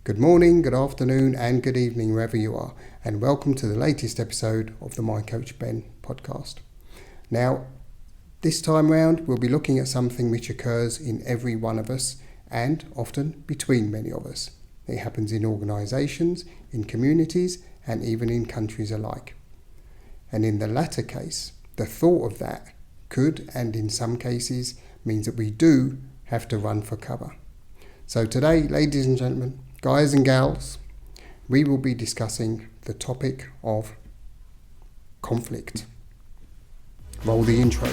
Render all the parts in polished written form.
Good morning, good afternoon and good evening wherever you are, and welcome to the latest episode of the My Coach Ben podcast. Now, this time round we'll be looking at something which occurs in every one of us and often between many of us. It happens in organisations, in communities and even in countries alike. And in the latter case, the thought of that could, and in some cases, means that we do have to run for cover. So today, ladies and gentlemen, guys and gals, we will be discussing the topic of conflict. Roll the intro.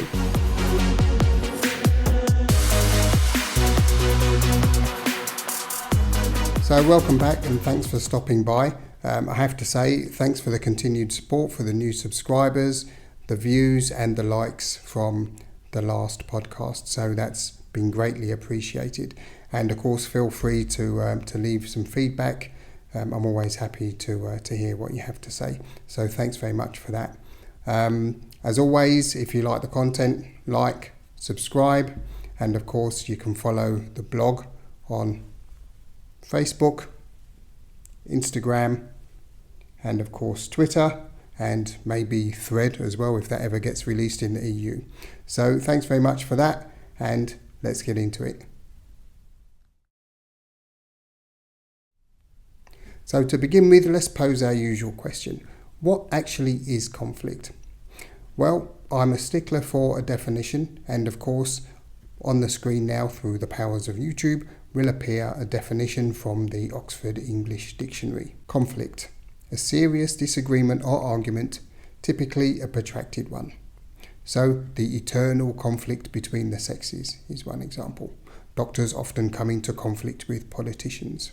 So welcome back and thanks for stopping by. I have to say thanks for the continued support, for the new subscribers, the views and the likes from the last podcast. So that's been greatly appreciated. And of course, feel free to leave some feedback. I'm always happy to hear what you have to say. So thanks very much for that. As always, if you like the content, like, subscribe, and of course you can follow the blog on Facebook, Instagram, and of course Twitter, and maybe Thread as well if that ever gets released in the EU. So thanks very much for that, and let's get into it. So to begin with, let's pose our usual question. What actually is conflict? Well, I'm a stickler for a definition, and of course on the screen now through the powers of YouTube will appear a definition from the Oxford English Dictionary. Conflict: a serious disagreement or argument, typically a protracted one. So the eternal conflict between the sexes is one example. Doctors often come into conflict with politicians.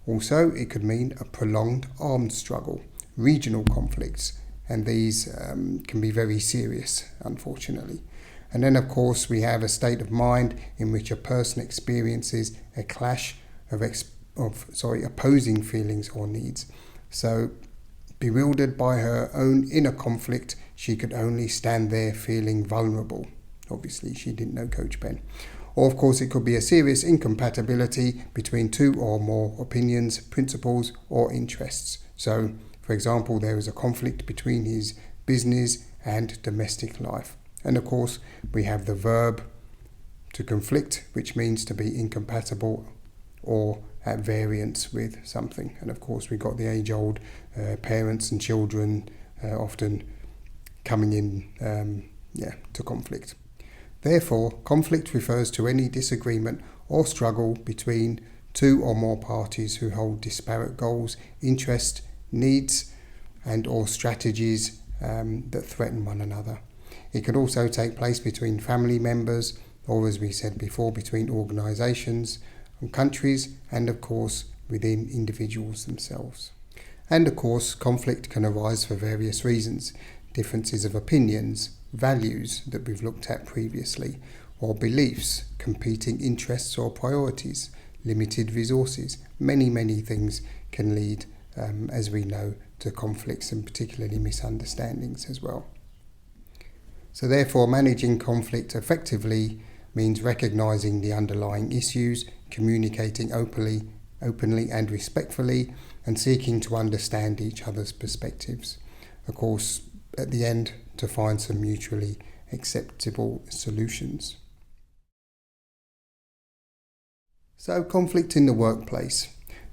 Also, it could mean a prolonged armed struggle, regional conflicts, and these can be very serious, unfortunately. And then, of course, we have a state of mind in which a person experiences a clash of opposing feelings or needs. So, bewildered by her own inner conflict, she could only stand there feeling vulnerable. Obviously, she didn't know Coach Ben. Or, of course, it could be a serious incompatibility between two or more opinions, principles, or interests. So, for example, there is a conflict between his business and domestic life. And, of course, we have the verb to conflict, which means to be incompatible or at variance with something. And, of course, we've got the age-old parents and children often coming in to conflict. Therefore, conflict refers to any disagreement or struggle between two or more parties who hold disparate goals, interests, needs, and or strategies that threaten one another. It could also take place between family members, or as we said before, between organisations and countries, and of course within individuals themselves. And of course, conflict can arise for various reasons: differences of opinions, values that we've looked at previously, or beliefs, competing interests or priorities, limited resources. Many things can lead, as we know, to conflicts and particularly misunderstandings as well. So therefore, managing conflict effectively means recognising the underlying issues, communicating openly and respectfully, and seeking to understand each other's perspectives. Of course, at the end, to find some mutually acceptable solutions. So, conflict in the workplace.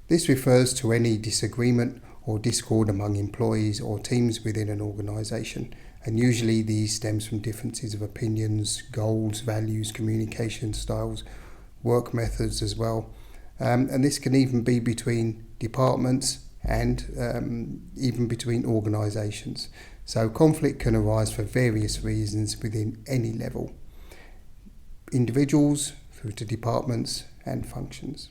This refers to any disagreement or discord among employees or teams within an organisation, and usually these stems from differences of opinions, goals, values, communication styles, work methods as well. And this can even be between departments and even between organisations. So conflict can arise for various reasons within any level, individuals through to departments and functions.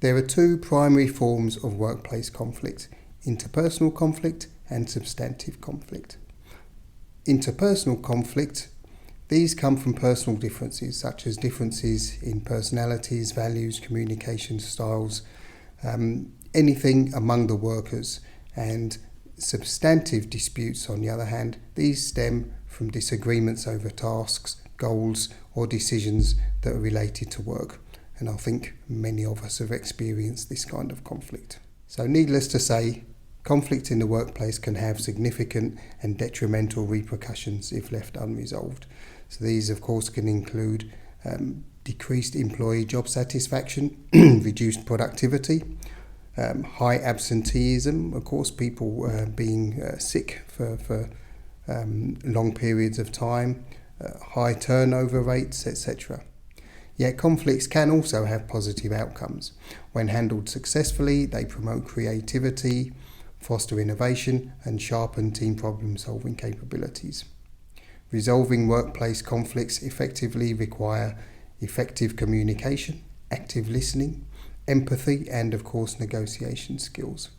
There are two primary forms of workplace conflict: interpersonal conflict and substantive conflict. Interpersonal conflict, these come from personal differences, such as differences in personalities, values, communication styles, anything among the workers. And substantive disputes, on the other hand, these stem from disagreements over tasks, goals, or decisions that are related to work. and I think many of us have experienced this kind of conflict. So needless to say, conflict in the workplace can have significant and detrimental repercussions if left unresolved. So these of course can include decreased employee job satisfaction, reduced productivity, high absenteeism, of course people being sick for long periods of time, high turnover rates, etc. Yet conflicts can also have positive outcomes. When handled successfully, they promote creativity, foster innovation, and sharpen team problem-solving capabilities. Resolving workplace conflicts effectively require effective communication, active listening, empathy, and of course negotiation skills.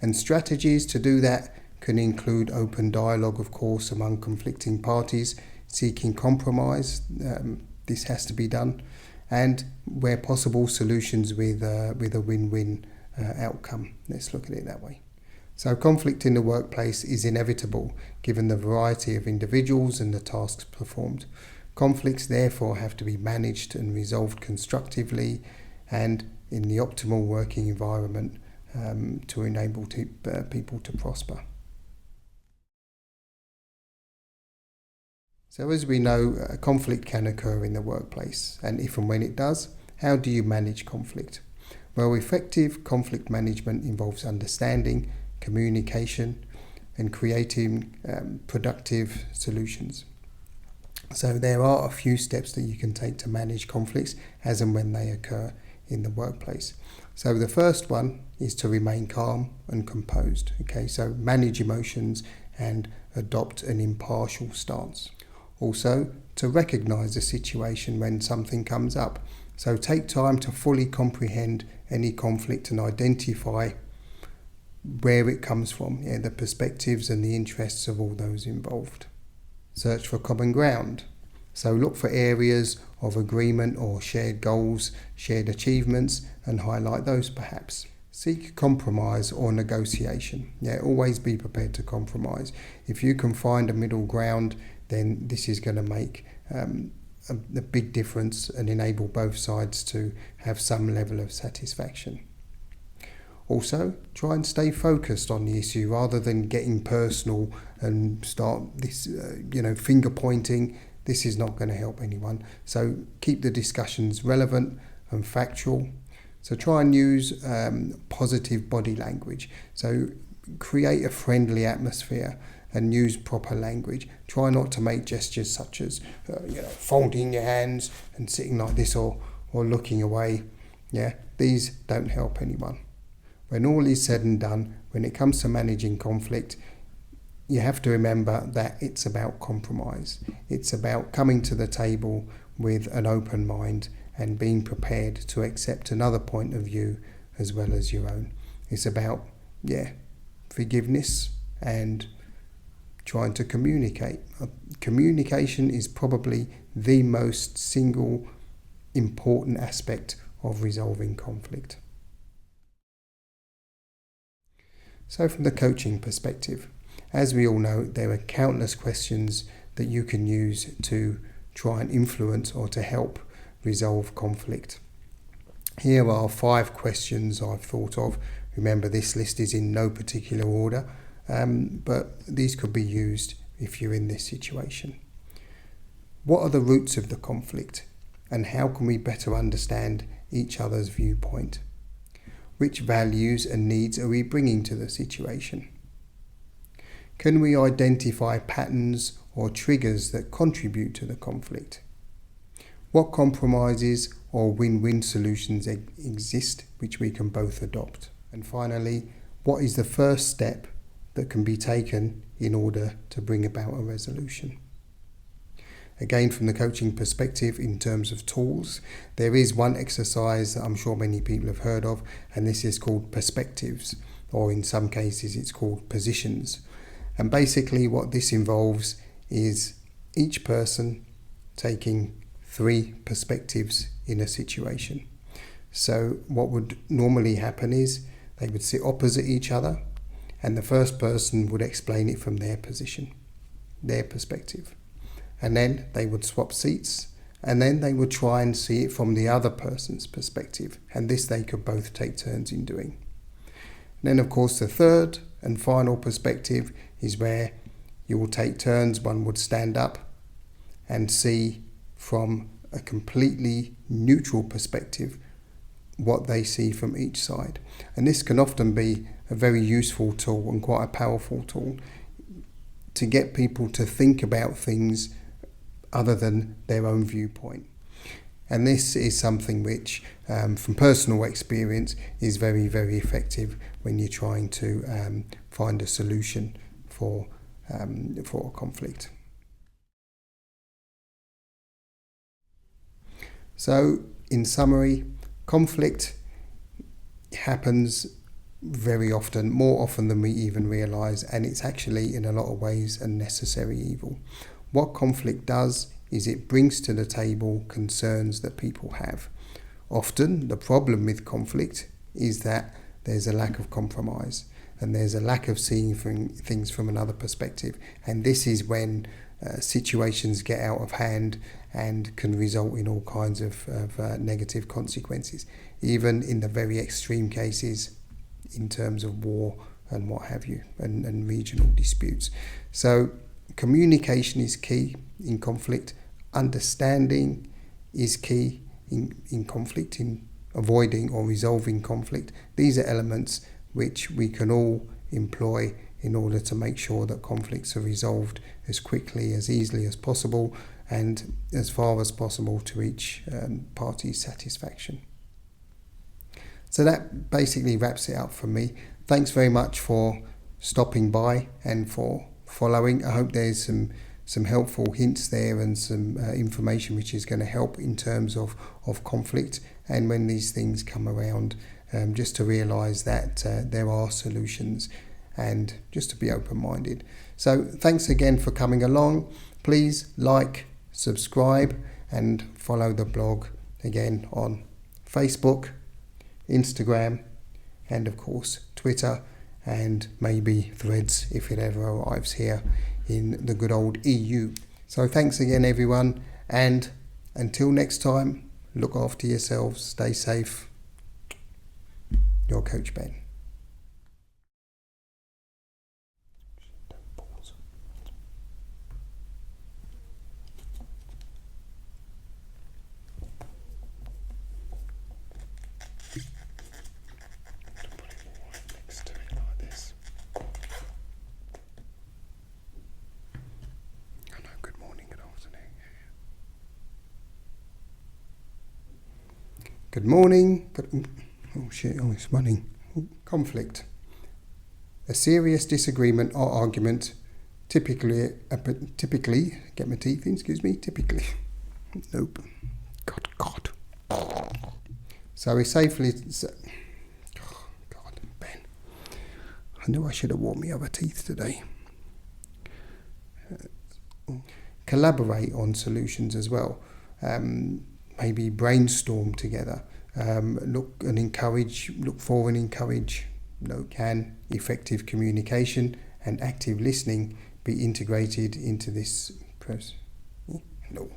And strategies to do that can include open dialogue, of course, among conflicting parties, seeking compromise, this has to be done, and where possible solutions with a win-win outcome. Let's look at it that way. So conflict in the workplace is inevitable given the variety of individuals and the tasks performed. Conflicts therefore have to be managed and resolved constructively and in the optimal working environment to enable people to prosper. So as we know, conflict can occur in the workplace, and if and when it does, how do you manage conflict? Well, effective conflict management involves understanding, communication, and creating productive solutions. So there are a few steps that you can take to manage conflicts as and when they occur in the workplace. So the first one is to remain calm and composed. Okay, so manage emotions and adopt an impartial stance. Also, to recognise the situation when something comes up. So take time to fully comprehend any conflict and identify where it comes from, the perspectives and the interests of all those involved. Search for common ground. So look for areas of agreement or shared goals, shared achievements, and highlight those perhaps. Seek compromise or negotiation. Always be prepared to compromise. If you can find a middle ground, then this is going to make a big difference and enable both sides to have some level of satisfaction. Also, try and stay focused on the issue rather than getting personal and start this, finger pointing. This is not going to help anyone. So keep the discussions relevant and factual. So try and use positive body language. So create a friendly atmosphere and use proper language. Try not to make gestures such as folding your hands and sitting like this or looking away. These don't help anyone. When all is said and done, when it comes to managing conflict, you have to remember that it's about compromise. It's about coming to the table with an open mind and being prepared to accept another point of view as well as your own. It's about, forgiveness and trying to communicate. Communication is probably the most single important aspect of resolving conflict. So from the coaching perspective, as we all know, there are countless questions that you can use to try and influence or to help resolve conflict. Here are 5 questions I've thought of. Remember, this list is in no particular order, but these could be used if you're in this situation. What are the roots of the conflict, and how can we better understand each other's viewpoint? Which values and needs are we bringing to the situation? Can we identify patterns or triggers that contribute to the conflict? What compromises or win-win solutions exist which we can both adopt? And finally, what is the first step that can be taken in order to bring about a resolution? Again, from the coaching perspective, in terms of tools, there is one exercise that I'm sure many people have heard of, and this is called perspectives, or in some cases it's called positions. And basically what this involves is each person taking 3 perspectives in a situation. So what would normally happen is they would sit opposite each other, and the first person would explain it from their position, their perspective. And then they would swap seats and then they would try and see it from the other person's perspective, and this they could both take turns in doing. And then of course the third and final perspective is where you will take turns. One would stand up and see from a completely neutral perspective what they see from each side. And this can often be a very useful tool and quite a powerful tool to get people to think about things other than their own viewpoint. And this is something which, from personal experience, is very, very effective when you're trying to find a solution for a conflict. So, in summary, conflict happens very often, more often than we even realise, and it's actually in a lot of ways a necessary evil. What conflict does is it brings to the table concerns that people have. Often the problem with conflict is that there's a lack of compromise and there's a lack of seeing things from another perspective, and this is when situations get out of hand and can result in all kinds of negative consequences, even in the very extreme cases in terms of war and what have you, and regional disputes. So communication is key in conflict. Understanding is key in conflict, in avoiding or resolving conflict. These are elements which we can all employ in order to make sure that conflicts are resolved as quickly, as easily as possible, and as far as possible to each party's satisfaction. So that basically wraps it up for me. Thanks very much for stopping by and for following. I hope there's some helpful hints there and some information which is going to help in terms of conflict, and when these things come around, just to realise that there are solutions and just to be open-minded. So thanks again for coming along. Please like, subscribe and follow the blog again on Facebook, Instagram, and of course Twitter, and maybe Threads if it ever arrives here in the good old EU. So thanks again everyone, and until next time, look after yourselves, stay safe. Your Coach Ben. Good morning. Oh shit, it's running. Conflict. A serious disagreement or argument, typically, get my teeth in, typically. Nope. God. So we safely, oh God, Ben. I knew I should have worn my other teeth today. Collaborate on solutions as well. Maybe brainstorm together, look for and encourage. Can effective communication and active listening be integrated into this process? No.